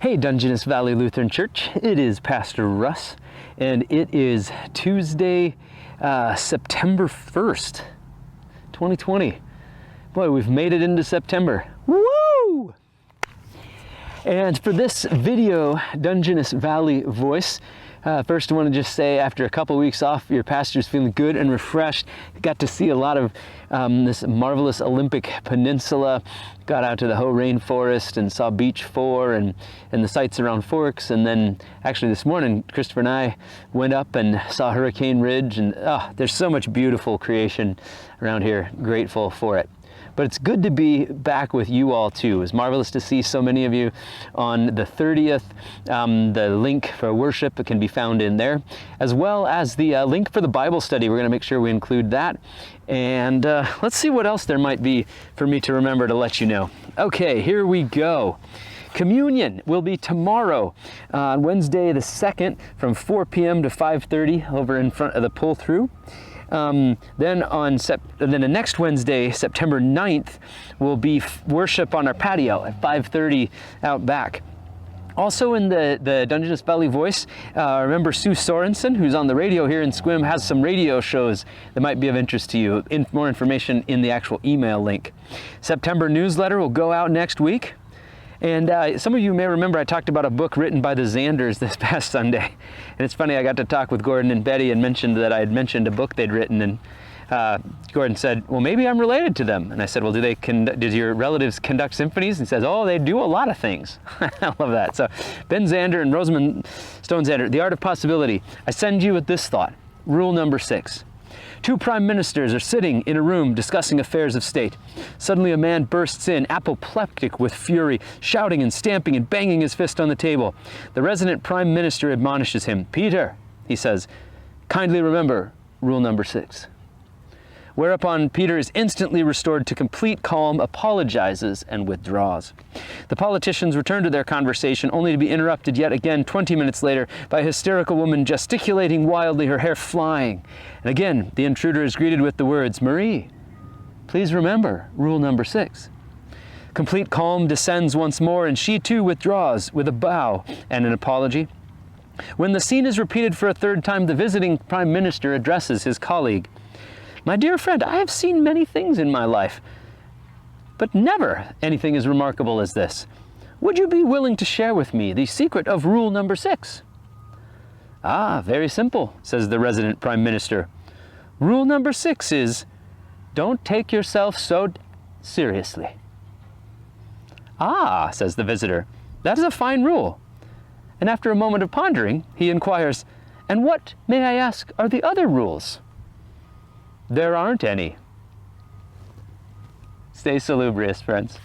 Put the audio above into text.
Hey, Dungeness Valley Lutheran Church, it is Pastor Russ, and it is Tuesday, September 1st, 2020. Boy, we've made it into September. Woo! And for this video, Dungeness Valley Voice, first I want to just say, after a couple weeks off, your pastor's feeling good and refreshed. Got to see a lot of this marvelous Olympic Peninsula. Got out to the Hoh Rainforest and saw Beach 4 and the sites around Forks. And then actually this morning, Christopher and I went up and saw Hurricane Ridge. And there's so much beautiful creation around here. Grateful for it. But it's good to be back with you all too. It was marvelous to see so many of you on the 30th. The link for worship can be found in there, as well as the link for the Bible study. We're going to make sure we include that. And let's see what else there might be for me to remember to let you know. Okay, here we go. Communion will be tomorrow, on Wednesday the 2nd, from 4 p.m. to 5:30 over in front of the pull-through. Then the next Wednesday, September 9th, will be worship on our patio at 5:30 out back. Also in the Dungeness Valley Voice, remember Sue Sorensen, who's on the radio here in Sequim, has some radio shows that might be of interest to you. More information in the actual email link. September newsletter will go out next week. And some of you may remember I talked about a book written by the Zanders this past Sunday. And it's funny, I got to talk with Gordon and Betty and mentioned that I had mentioned a book they'd written. And Gordon said, well, maybe I'm related to them. And I said, well, did your relatives conduct symphonies? And he says, oh, they do a lot of things. I love that. So Ben Zander and Rosamund Stone Zander, The Art of Possibility. I send you with this thought. Rule number 6. 2 prime ministers are sitting in a room discussing affairs of state. Suddenly a man bursts in, apoplectic with fury, shouting and stamping and banging his fist on the table. The resident prime minister admonishes him. Peter, he says, kindly remember rule number 6. Whereupon Peter is instantly restored to complete calm, apologizes, and withdraws. The politicians return to their conversation, only to be interrupted yet again 20 minutes later by a hysterical woman gesticulating wildly, her hair flying. And again, the intruder is greeted with the words, Marie, please remember rule number 6. Complete calm descends once more, and she too withdraws with a bow and an apology. When the scene is repeated for a third time, the visiting prime minister addresses his colleague. My dear friend, I have seen many things in my life, but never anything as remarkable as this. Would you be willing to share with me the secret of rule number 6? Ah, very simple, says the resident prime minister. Rule number 6 is, don't take yourself so seriously. Ah, says the visitor, that is a fine rule. And after a moment of pondering, he inquires, and what, may I ask, are the other rules? There aren't any. Stay salubrious, friends.